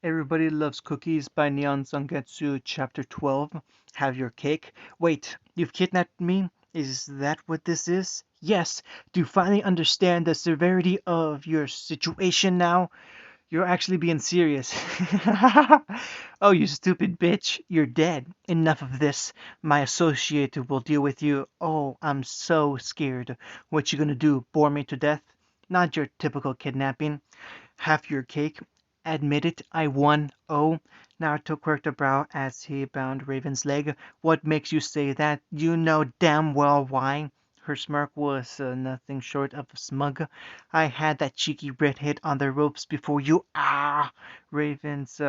Everybody Loves Cookies by Neon Zangetsu, Chapter 12. Have your cake. Wait, you've kidnapped me? Is that what this is? Yes. Do you finally understand the severity of your situation now? You're actually being serious. Oh, you stupid bitch. You're dead. Enough of this. My associate will deal with you. Oh, I'm so scared. What you gonna do? Bore me to death? Not your typical kidnapping. Have your cake. Admit it, I won. Oh, Naruto quirked a brow as he bound Raven's leg. What makes you say that? You know damn well why. Her smirk was nothing short of smug. I had that cheeky redhead on the ropes before you. Ah! Raven's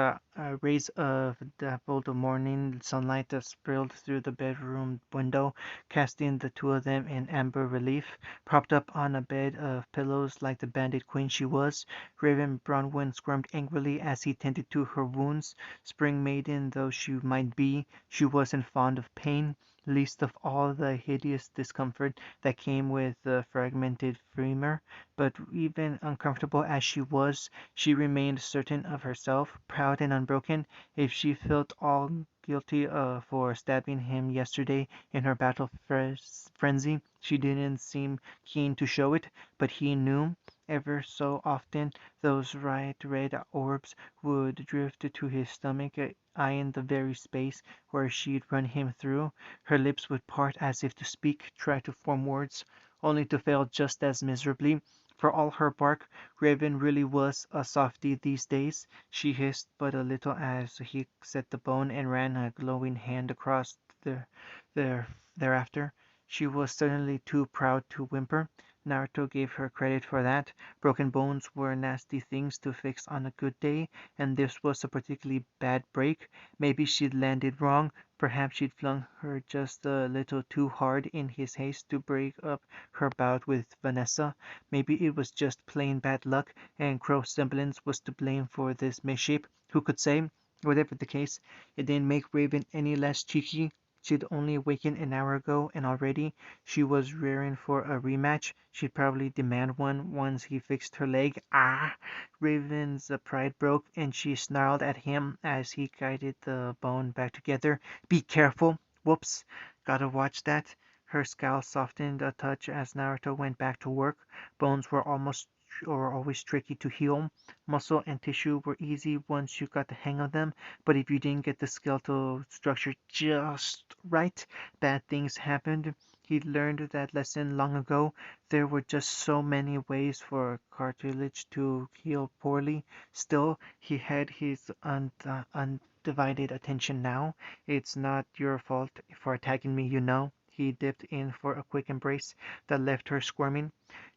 rays of dappled morning sunlight spilled through the bedroom window, casting the two of them in amber relief. Propped up on a bed of pillows like the bandit queen she was, Raven Bronwyn squirmed angrily as he tended to her wounds. Spring maiden though she might be, she wasn't fond of pain, least of all the hideous discomfort that came with the fragmented femur. But even uncomfortable as she was, she remained certain of herself, proud and unbroken. If she felt all guilty for stabbing him yesterday in her battle frenzy, she didn't seem keen to show it. But he knew. Ever so often those bright red orbs would drift to his stomach, eyeing the very space where she'd run him through. Her lips would part as if to speak, try to form words, only to fail just as miserably. For all her bark, Raven really was a softy these days. She hissed but a little as he set the bone and ran a glowing hand across there thereafter. She was certainly too proud to whimper. Naruto gave her credit for that. Broken bones were nasty things to fix on a good day, and this was a particularly bad break. Maybe she'd landed wrong. Perhaps she'd flung her just a little too hard in his haste to break up her bout with Vanessa. Maybe it was just plain bad luck, and Crow's semblance was to blame for this mishap. Who could say? Whatever the case, it didn't make Raven any less cheeky. She'd only awakened an hour ago, and already she was rearing for a rematch. She'd probably demand one once he fixed her leg. Ah! Raven's pride broke, and she snarled at him as he guided the bone back together. Be careful! Whoops! Gotta watch that. Her scowl softened a touch as Naruto went back to work. Bones were always tricky to heal. Muscle and tissue were easy once you got the hang of them, but if you didn't get the skeletal structure just right, bad things happened. He'd learned that lesson long ago. There were just so many ways for cartilage to heal poorly. Still, he had his undivided attention now. It's not your fault for attacking me, you know. He dipped in for a quick embrace that left her squirming.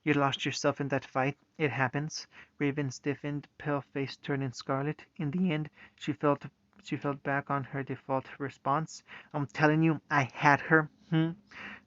You lost yourself in that fight. It happens. Raven stiffened, pale face turning scarlet. In the end, she fell back on her default response. I'm telling you, I had her.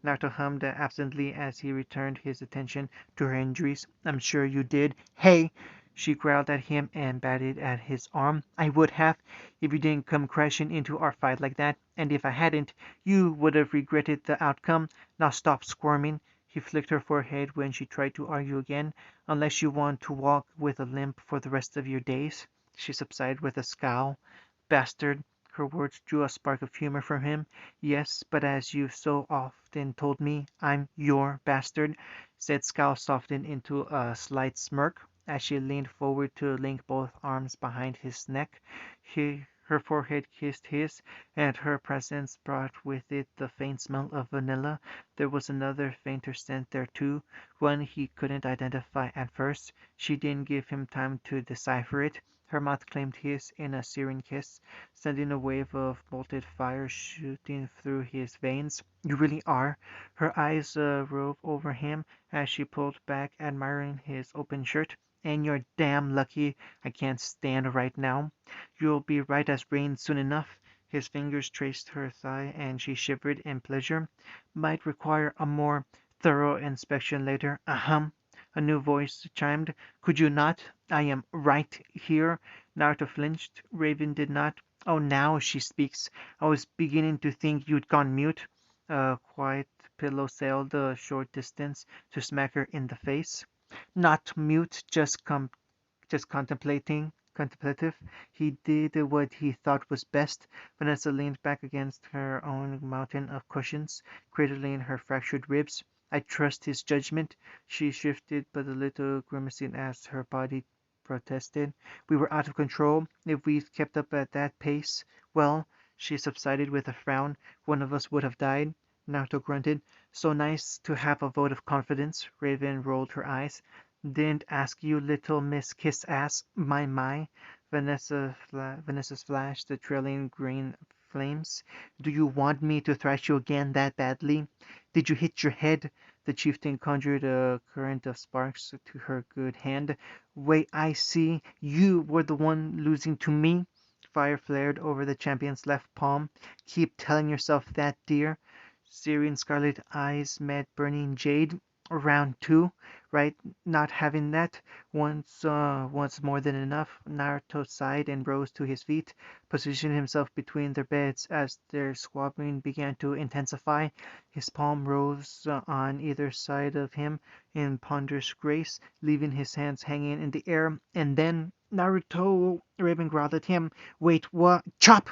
Naruto hummed absently as he returned his attention to her injuries. I'm sure you did. Hey! She growled at him and batted at his arm. I would have, if you didn't come crashing into our fight like that, and if I hadn't, you would have regretted the outcome. Now stop squirming. He flicked her forehead when she tried to argue again. Unless you want to walk with a limp for the rest of your days. She subsided with a scowl. Bastard. Her words drew a spark of humor from him. Yes, but as you've so often told me, I'm your bastard, said Scowl softened into a slight smirk as she leaned forward to link both arms behind his neck. Her forehead kissed his, and her presence brought with it the faint smell of vanilla. There was another fainter scent there too, one he couldn't identify at first. She didn't give him time to decipher it. Her mouth claimed his in a searing kiss, sending a wave of molten fire shooting through his veins. You really are. Her eyes roved over him as she pulled back, admiring his open shirt. And you're damn lucky I can't stand right now. You'll be right as rain soon enough. His fingers traced her thigh, and she shivered in pleasure. Might require a more thorough inspection later. Ahem. A new voice chimed. Could you not? I am right here. Naruto flinched. Raven did not. Oh, now she speaks. I was beginning to think you'd gone mute. A quiet pillow sailed a short distance to smack her in the face. Not mute, just contemplating. contemplative. He did what he thought was best. Vanessa leaned back against her own mountain of cushions, cradling her fractured ribs. I trust his judgment. She shifted but a little, grimacing as her body protested. We were out of control. If we'd kept up at that pace, well, she subsided with a frown, one of us would have died. Naruto grunted. So nice to have a vote of confidence. Raven rolled her eyes. Didn't ask you, little Miss Kiss Ass. My. Vanessa's flashed the trailing green flames. Do you want me to thrash you again that badly? Did you hit your head? The chieftain conjured a current of sparks to her good hand. Wait, I see. You were the one losing to me. Fire flared over the champion's left palm. Keep telling yourself that, dear. Searing scarlet eyes met burning jade. Round two, right? Not having that. Once more than enough. Naruto sighed and rose to his feet, positioned himself between their beds as their squabbling began to intensify. His palm rose on either side of him in ponderous grace, leaving his hands hanging in the air. And then, Naruto, Raven growled at him. Wait, what? Chop!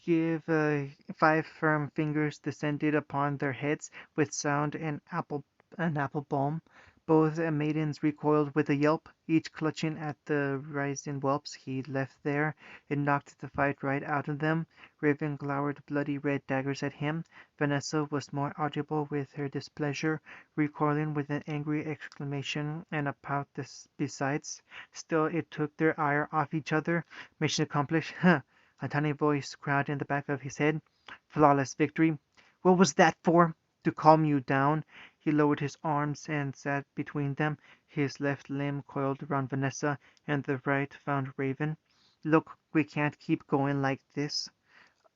Give 5 firm fingers descended upon their heads with sound and apple balm. Both maidens recoiled with a yelp, each clutching at the rising whelps he left there. It knocked the fight right out of them. Raven glowered bloody red daggers at him. Vanessa was more audible with her displeasure, recoiling with an angry exclamation and a pout besides. Still, it took their ire off each other. Mission accomplished. Huh! A tiny voice growled in the back of his head. Flawless victory. What was that for? To calm you down. He lowered his arms and sat between them, his left limb coiled around Vanessa, and the right found Raven. Look, we can't keep going like this.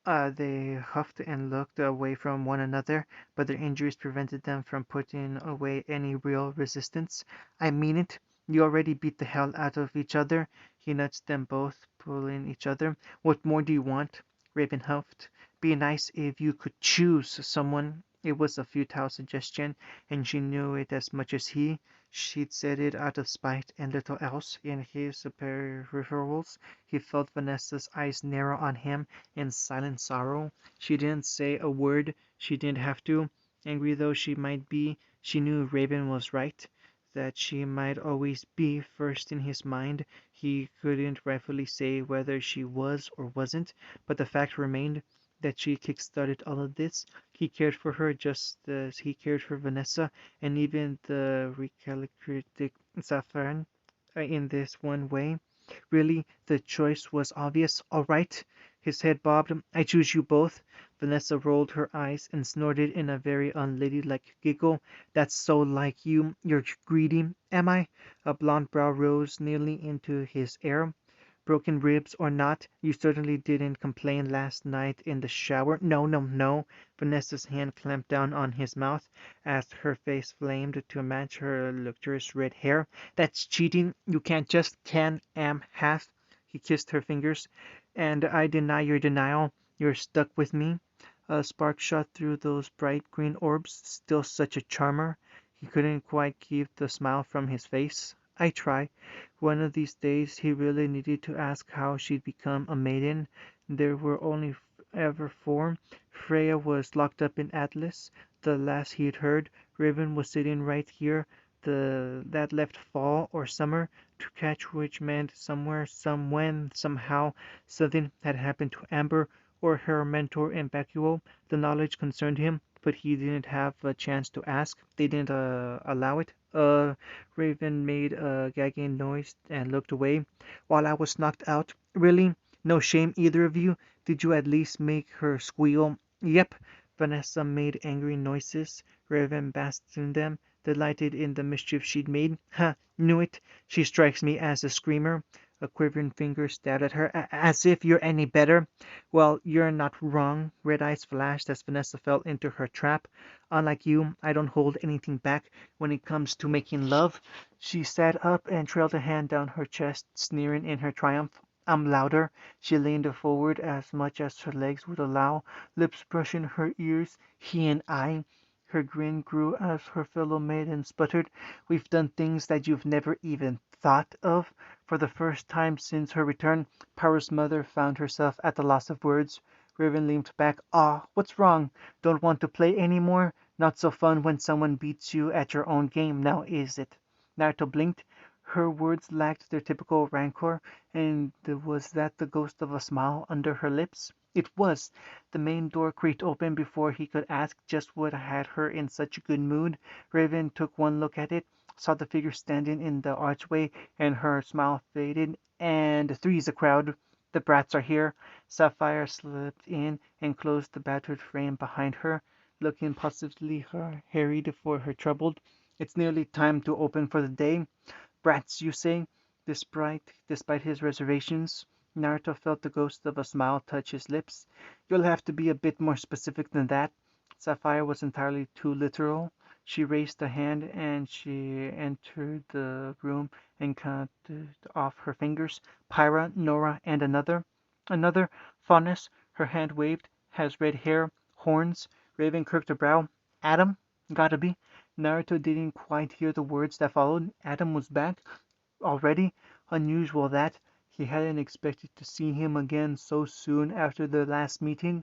They huffed and looked away from one another, but their injuries prevented them from putting away any real resistance. I mean it. You already beat the hell out of each other. He nudged them both, pulling each other. What more do you want? Raven huffed. Be nice if you could choose someone. It was a futile suggestion, and she knew it as much as he. She'd said it out of spite and little else. In his peripherals, he felt Vanessa's eyes narrow on him in silent sorrow. She didn't say a word. She didn't have to. Angry though she might be, she knew Raven was right. That she might always be first in his mind. He couldn't rightfully say whether she was or wasn't, but the fact remained that she kick-started all of this. He cared for her just as he cared for Vanessa, and even the recalcitrant Saffron in this one way. Really, the choice was obvious. All right. His head bobbed. I choose you both. Vanessa rolled her eyes and snorted in a very unladylike giggle. That's so like you. You're greedy. Am I? A blonde brow rose nearly into his air. Broken ribs or not, you certainly didn't complain last night in the shower. No. Vanessa's hand clamped down on his mouth as her face flamed to match her lustrous red hair. That's cheating. You can't just have. He kissed her fingers. And I deny your denial. You're stuck with me. A spark shot through those bright green orbs. Still such a charmer. He couldn't quite keep the smile from his face. I try. One of these days he really needed to ask how she'd become a maiden. There were only ever 4. Freya was locked up in Atlas, the last he'd heard. Raven was sitting right here, that left fall or summer, to catch which meant somewhere, somewhen, somehow, something had happened to Amber or her mentor in Bakuo. The knowledge concerned him, but he didn't have a chance to ask. They didn't allow it. Raven made a gagging noise and looked away. While I was knocked out. Really? No shame, either of you? Did you at least make her squeal? Yep. Vanessa made angry noises. Raven basked in them, delighted in the mischief she'd made. Ha! Knew it. She strikes me as a screamer. A quivering finger stabbed at her. As if you're any better. Well, you're not wrong. Red eyes flashed as Vanessa fell into her trap. Unlike you, I don't hold anything back when it comes to making love. She sat up and trailed a hand down her chest, sneering in her triumph. I'm louder. She leaned forward as much as her legs would allow, lips brushing her ears. He and I. Her grin grew as her fellow maiden sputtered. We've done things that you've never even thought of. For the first time since her return, Power's mother found herself at the loss of words. Raven leaned back. "Ah, what's wrong? Don't want to play any more? Not so fun when someone beats you at your own game, now is it?" Naruto blinked. Her words lacked their typical rancor, and was that the ghost of a smile under her lips? It was. The main door creaked open before he could ask just what had her in such a good mood. Raven took one look at it, saw the figure standing in the archway, and her smile faded. "And three's a crowd. The brats are here." Sapphire slipped in and closed the battered frame behind her, looking positively harried for her troubled. "It's nearly time to open for the day. Brats, you say?" Despite his reservations, Naruto felt the ghost of a smile touch his lips. "You'll have to be a bit more specific than that." Sapphire was entirely too literal. She raised a hand and she entered the room and counted off her fingers. "Pyra, Nora, and another." "Another?" Faunus, her hand waved, "has red hair, horns." Raven crooked a brow. "Adam? Gotta be." Naruto didn't quite hear the words that followed. Adam was back already? Unusual that. He hadn't expected to see him again so soon after their last meeting.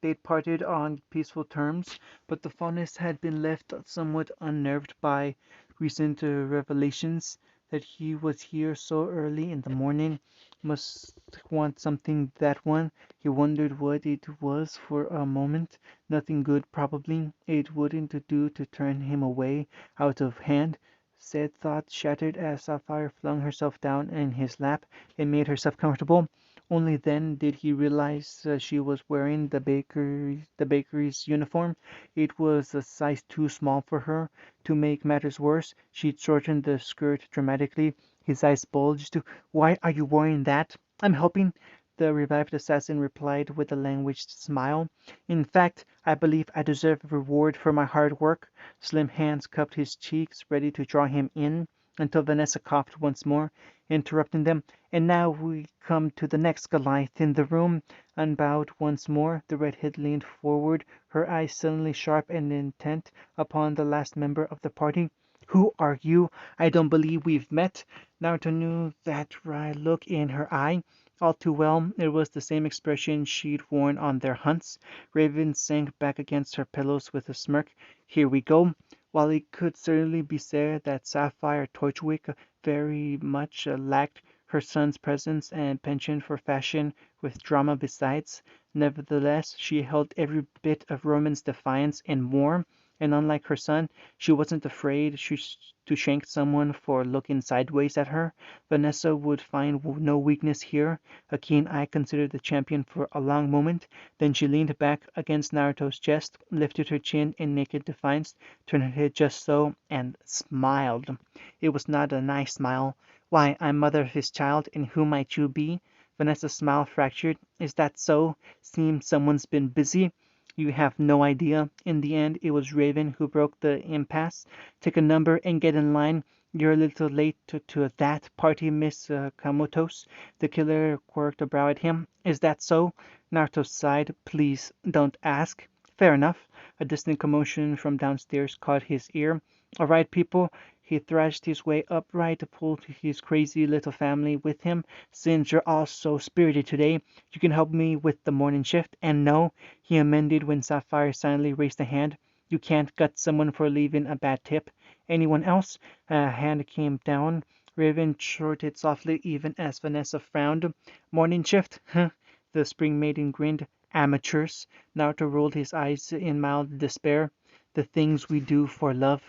They'd parted on peaceful terms, but the Faunus had been left somewhat unnerved by recent revelations. That he was here so early in the morning must want something, that one. He wondered what it was for a moment. Nothing good, probably. It wouldn't do to turn him away out of hand. Said thought shattered as Sapphire flung herself down in his lap and made herself comfortable. Only then did he realize she was wearing the bakery's uniform. It was a size too small for her. To make matters worse, she'd shortened the skirt dramatically. His eyes bulged. "Why are you wearing that?" "I'm helping," the revived assassin replied with a languid smile. "In fact, I believe I deserve a reward for my hard work." Slim hands cupped his cheeks, ready to draw him in, until Vanessa coughed once more, interrupting them. "And now we come to the next Goliath in the room." Unbowed once more, the redhead leaned forward, her eyes suddenly sharp and intent upon the last member of the party. "Who are you? I don't believe we've met." Naruto knew that wry look in her eye. All too well, it was the same expression she'd worn on their hunts. Raven sank back against her pillows with a smirk. "Here we go." While it could certainly be said that Sapphire Torchwick very much lacked her son's presence and penchant for fashion with drama besides, nevertheless she held every bit of Roman's defiance and more, and unlike her son, she wasn't afraid to shank someone for looking sideways at her. Vanessa would find no weakness here. A keen eye considered the champion for a long moment, then she leaned back against Naruto's chest, lifted her chin in naked defiance, turned her head just so, and smiled. It was not a nice smile. "Why, I'm mother of his child, and who might you be?" Vanessa's smile fractured. "Is that so? Seems someone's been busy." "You have no idea. In the end, it was Raven who broke the impasse. Take a number and get in line. You're a little late to that party, Miss Kamotos." The killer quirked a brow at him. "Is that so?" Naruto sighed. "Please, don't ask." "Fair enough." A distant commotion from downstairs caught his ear. "All right, people." He thrashed his way upright, pulled his crazy little family with him. "Since you're all so spirited today, you can help me with the morning shift. And no," he amended when Sapphire silently raised a hand, "you can't gut someone for leaving a bad tip. Anyone else?" A hand came down. Raven chortled softly even as Vanessa frowned. "Morning shift? Huh." The spring maiden grinned. "Amateurs." Naruto rolled his eyes in mild despair. "The things we do for love."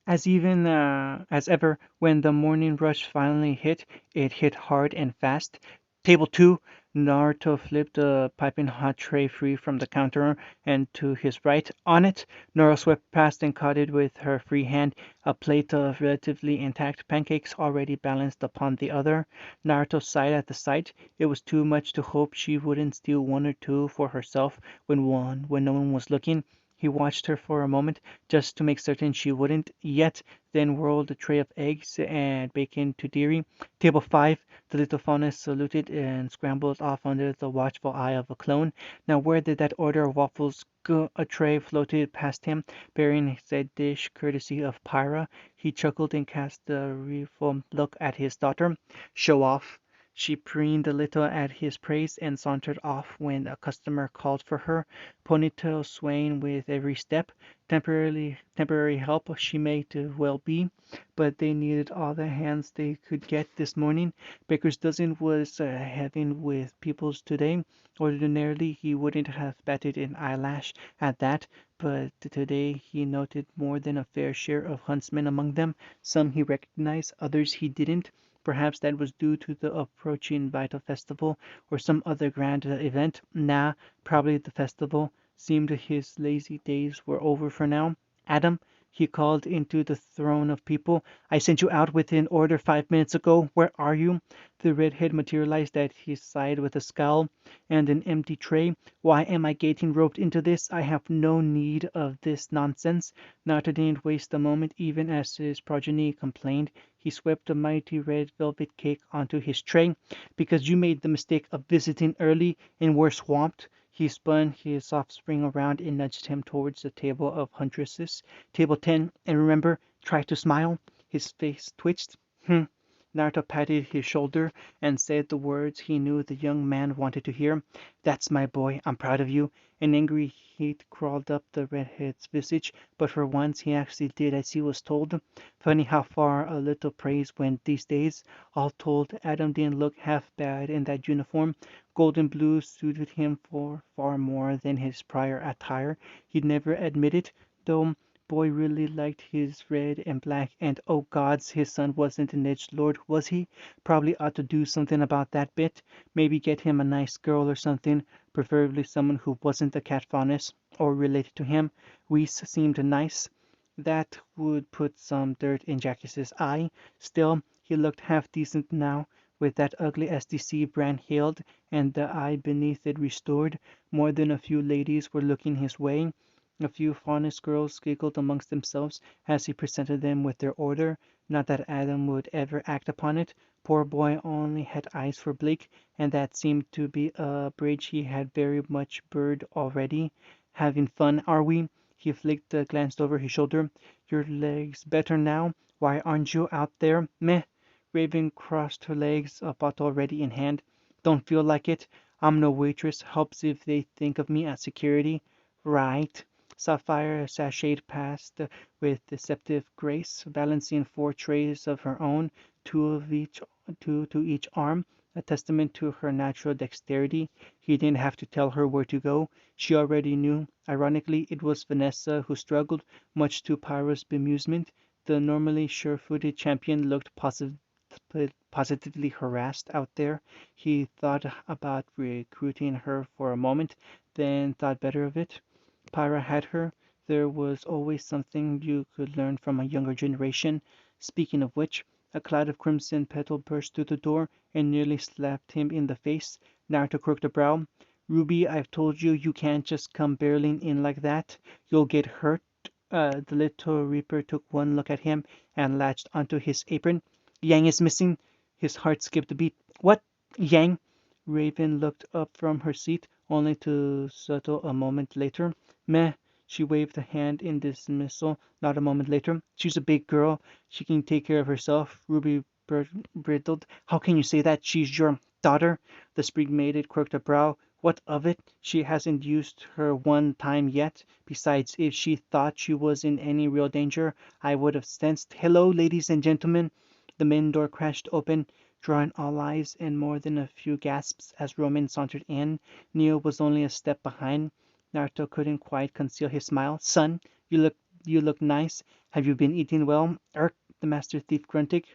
As ever, when the morning rush finally hit, it hit hard and fast. "Table two." Naruto flipped a piping hot tray free from the counter and to his right. "On it." Nora swept past and caught it with her free hand, a plate of relatively intact pancakes already balanced upon the other. Naruto sighed at the sight. It was too much to hope she wouldn't steal one or two for herself when no one was looking. He watched her for a moment, just to make certain she wouldn't yet, then whirled a tray of eggs and bacon to Dearie. Table 5. The little fauness saluted and scrambled off under the watchful eye of a clone. Now where did that order of waffles go? A tray floated past him, bearing said dish courtesy of Pyra. He chuckled and cast a rueful look at his daughter. Show off. She preened a little at his praise and sauntered off when a customer called for her, ponytail swaying with every step. Temporary help she may well be, but they needed all the hands they could get this morning. Baker's dozen was heaving with pupils today. Ordinarily he wouldn't have batted an eyelash at that, but today he noted more than a fair share of huntsmen among them. Some he recognized, others he didn't. Perhaps that was due to the approaching Vital Festival or some other grand event. Nah, probably the festival. Seemed his lazy days were over for now. Adam, he called into the throng of people. I sent you out with an order 5 minutes ago. Where are you? The redhead materialized at his side with a scowl and an empty tray. Why am I getting roped into this? I have no need of this nonsense. Nata didn't waste a moment, even as his progeny complained. He swept a mighty red velvet cake onto his tray. Because you made the mistake of visiting early and were swamped. He spun his offspring around and nudged him towards the table of huntresses. Table 10, and remember, try to smile. His face twitched. Naruto patted his shoulder and said the words he knew the young man wanted to hear. That's my boy. I'm proud of you. An angry heat crawled up the redhead's visage, but for once he actually did as he was told. Funny how far a little praise went these days. All told, Adam didn't look half bad in that uniform. Gold and blue suited him for far more than his prior attire. He'd never admit it, though. Boy really liked his red and black, and oh gods, his son wasn't an edgelord, was he? Probably ought to do something about that bit. Maybe get him a nice girl or something, preferably someone who wasn't a cat faunus or related to him. Reese seemed nice. That would put some dirt in Jackus's eye. Still, he looked half decent now, with that ugly SDC brand healed and the eye beneath it restored. More than a few ladies were looking his way. A few faunus girls giggled amongst themselves as he presented them with their order. Not that Adam would ever act upon it. Poor boy only had eyes for Blake, and that seemed to be a bridge he had very much burned already. Having fun, are we? He flicked a glance over his shoulder. Your legs better now? Why aren't you out there? Meh. Raven crossed her legs, a bottle ready in hand. Don't feel like it. I'm no waitress. Helps if they think of me as security. Right. Sapphire sashayed past with deceptive grace, balancing 4 trays of her own, two to each arm, a testament to her natural dexterity. He didn't have to tell her where to go. She already knew. Ironically, it was Vanessa who struggled, much to Pyro's bemusement. The normally sure-footed champion looked positively harassed out there. He thought about recruiting her for a moment, then thought better of it. Pyra had her. There was always something you could learn from a younger generation. Speaking of which, a cloud of crimson petal burst through the door and nearly slapped him in the face. Naruto crooked a brow. Ruby, I've told you you can't just come barreling in like that. You'll get hurt. The little reaper took one look at him and latched onto his apron. Yang is missing. His heart skipped a beat. What? Yang? Raven looked up from her seat, only to settle a moment later. Meh. She waved a hand in dismissal. Not a moment later. She's a big girl. She can take care of herself. Ruby bridled. How can you say that? She's your daughter. The spring maiden quirked a brow. What of it? She hasn't used her one time yet. Besides, if she thought she was in any real danger, I would have sensed. Hello, ladies and gentlemen. The main door crashed open, drawing all eyes and more than a few gasps as Roman sauntered in. Neo was only a step behind. Naruto couldn't quite conceal his smile. Son, you look nice. Have you been eating well? The master thief grunted.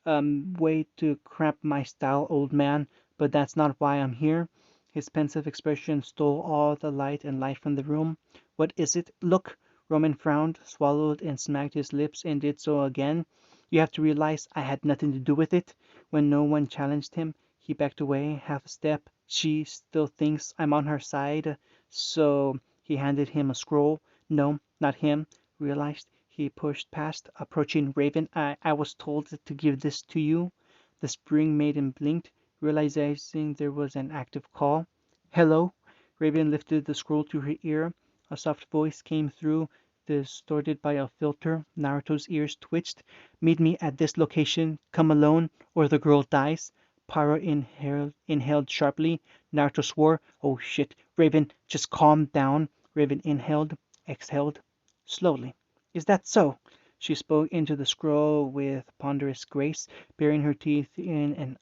Way to cramp my style, old man, but that's not why I'm here. His pensive expression stole all the light and light from the room. What is it? Look! Roman frowned, swallowed, and smacked his lips, and did so again. You have to realize I had nothing to do with it. When no one challenged him, he backed away half a step. She still thinks I'm on her side, so he handed him a scroll. No, not him. Realized he pushed past, approaching Raven. I was told to give this to you. The spring maiden blinked, realizing there was an active call. Hello? Raven lifted the scroll to her ear. A soft voice came through, distorted by a filter. Naruto's ears twitched. Meet me at this location. Come alone, or the girl dies. Pyro inhaled sharply. Naruto swore. Oh shit. Raven, just calm down. Raven inhaled, exhaled, slowly. Is that so? She spoke into the scroll with ponderous grace, baring her teeth in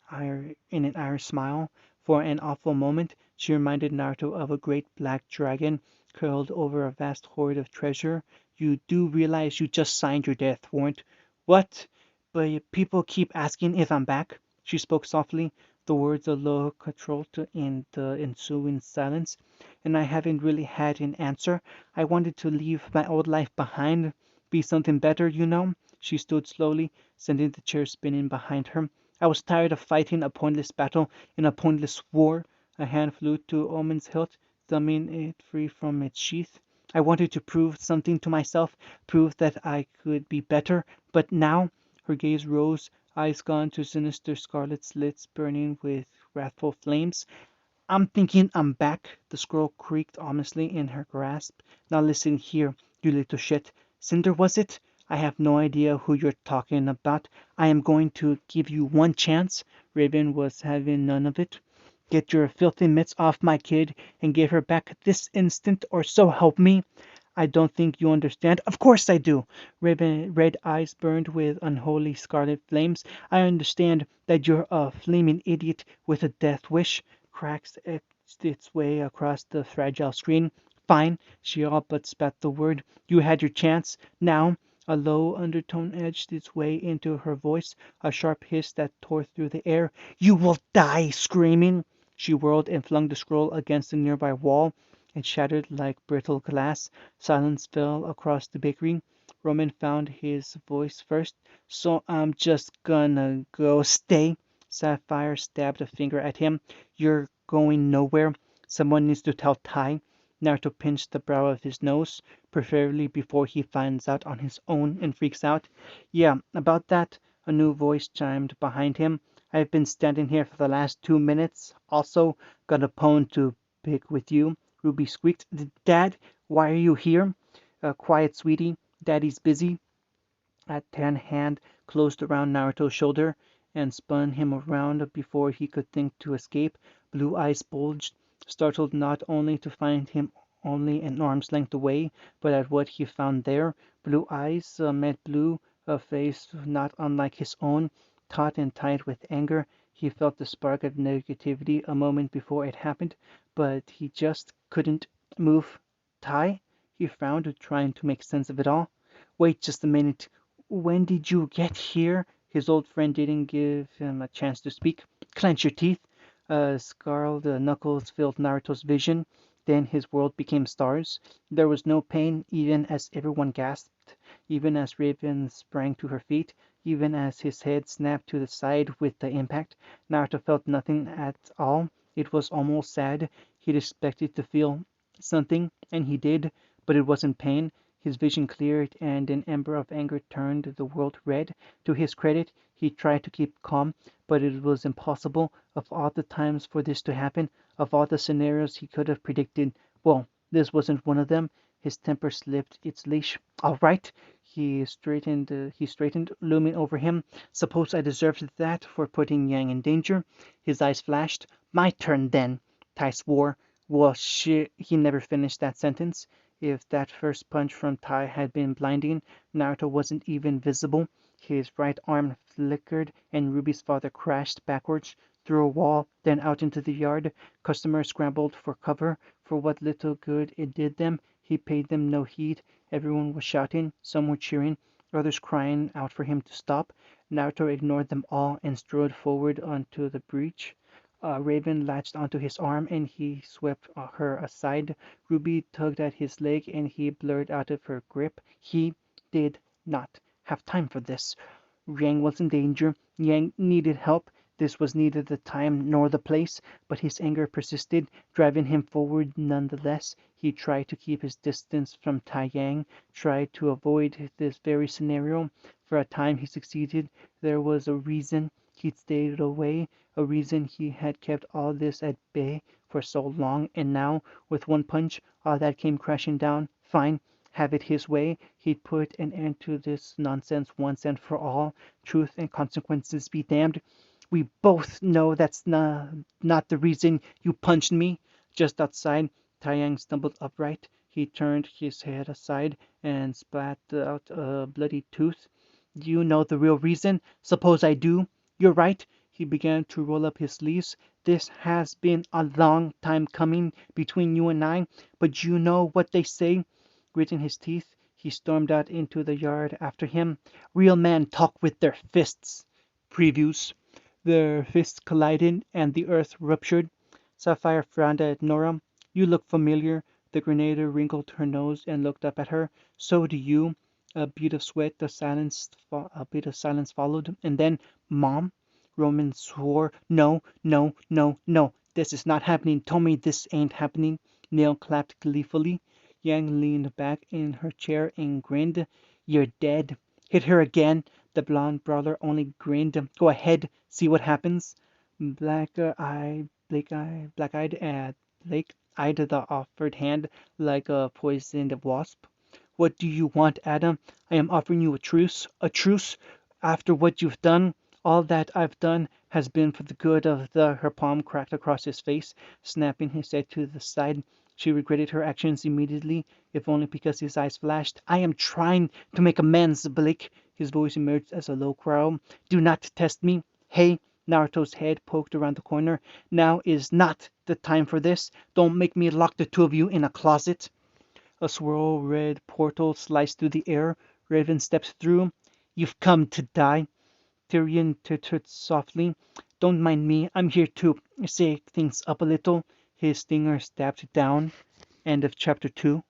an iron smile. For an awful moment she reminded Naruto of a great black dragon curled over a vast hoard of treasure. You do realize you just signed your death warrant? What? But people keep asking if I'm back. She spoke softly, the words a low controlled in the ensuing silence. And I haven't really had an answer. I wanted to leave my old life behind, be something better, you know. She stood slowly, sending the chair spinning behind her. I was tired of fighting a pointless battle in a pointless war. A hand flew to Omen's hilt, thumbing it free from its sheath. I wanted to prove something to myself, prove that I could be better. But now, her gaze rose, eyes gone to sinister scarlet slits burning with wrathful flames. I'm thinking I'm back. The scroll creaked ominously in her grasp. Now listen here, you little shit. Cinder, was it? I have no idea who you're talking about. I am going to give you one chance. Raven was having none of it. Get your filthy mitts off my kid and give her back this instant, or so help me. I don't think you understand. Of course I do. Raven red eyes burned with unholy scarlet flames. I understand that you're a flaming idiot with a death wish. Cracks etched its way across the fragile screen. Fine, she all but spat the word. You had your chance. Now, a low undertone edged its way into her voice, a sharp hiss that tore through the air. You will die screaming. She whirled and flung the scroll against the nearby wall. It shattered like brittle glass. Silence fell across the bakery. Roman found his voice first. So I'm just gonna go stay. Sapphire stabbed a finger at him. You're going nowhere. Someone needs to tell Tai. Naruto pinched the brow of his nose, preferably before he finds out on his own and freaks out. Yeah, about that, a new voice chimed behind him. I've been standing here for the last 2 minutes. Also, got a bone to pick with you. Ruby squeaked. Dad, why are you here? Quiet, sweetie. Daddy's busy. A tan hand closed around Naruto's shoulder and spun him around before he could think to escape. Blue eyes bulged, startled not only to find him only an arm's length away, but at what he found there. Blue eyes met blue, a face not unlike his own, taut and tight with anger. He felt the spark of negativity a moment before it happened, but he just couldn't move. Tai? He frowned, trying to make sense of it all. Wait just a minute. When did you get here? His old friend didn't give him a chance to speak. Clench your teeth. Scarred knuckles filled Naruto's vision. Then his world became stars. There was no pain, even as everyone gasped, even as Raven sprang to her feet, even as his head snapped to the side with the impact. Naruto felt nothing at all. It was almost sad. He'd expected to feel something, and he did, but it wasn't pain. His vision cleared, and an ember of anger turned the world red. To his credit, he tried to keep calm, but it was impossible. Of all the times for this to happen, of all the scenarios he could have predicted, well, this wasn't one of them. His temper slipped its leash. All right, he straightened, looming over him. Suppose I deserved that for putting Yang in danger. His eyes flashed. My turn then. Tai swore. Well, he never finished that sentence. If that first punch from Tai had been blinding, Naruto wasn't even visible. His right arm flickered, and Ruby's father crashed backwards through a wall, then out into the yard. Customers scrambled for cover. For what little good it did them, he paid them no heed. Everyone was shouting, some were cheering, others crying out for him to stop. Naruto ignored them all and strode forward onto the breach. Raven latched onto his arm, and he swept her aside. Ruby tugged at his leg, and he blurred out of her grip. He did not have time for this. Yang was in danger. Yang needed help. This was neither the time nor the place, but his anger persisted, driving him forward nonetheless. He tried to keep his distance from Taiyang, tried to avoid this very scenario. For a time he succeeded. There was a reason he'd stayed away, a reason he had kept all this at bay for so long, and now, with one punch, all that came crashing down. Fine, have it his way. He'd put an end to this nonsense once and for all. Truth and consequences be damned. We both know that's not the reason you punched me. Just outside, Taiyang stumbled upright. He turned his head aside and spat out a bloody tooth. Do you know the real reason? Suppose I do. You're right. He began to roll up his sleeves. This has been a long time coming between you and I, but you know what they say. Gritting his teeth, he stormed out into the yard after him. Real men talk with their fists. Previews. Their fists collided and the earth ruptured. Sapphire frowned at Nora. You look familiar. The grenadier wrinkled her nose and looked up at her. So do you. A bit of sweat, a bit of silence followed, and then, Mom? Roman swore. No, no, no, no. This is not happening. Tell me this ain't happening. Neil clapped gleefully. Yang leaned back in her chair and grinned. You're dead. Hit her again. The blonde brawler only grinned. Go ahead. See what happens. Black-eyed Blake eyed the offered hand like a poisoned wasp. What do you want, Adam? I am offering you a truce. A truce? After what you've done? All that I've done has been for the good of the... Her palm cracked across his face, snapping his head to the side. She regretted her actions immediately, if only because his eyes flashed. I am trying to make amends, Blake. His voice emerged as a low growl. Do not test me. Hey, Naruto's head poked around the corner. Now is not the time for this. Don't make me lock the two of you in a closet. A swirl red portal sliced through the air. Raven stepped through. You've come to die. Tyrion tittered softly. Don't mind me. I'm here to shake things up a little. His stinger stabbed down. End of chapter 2.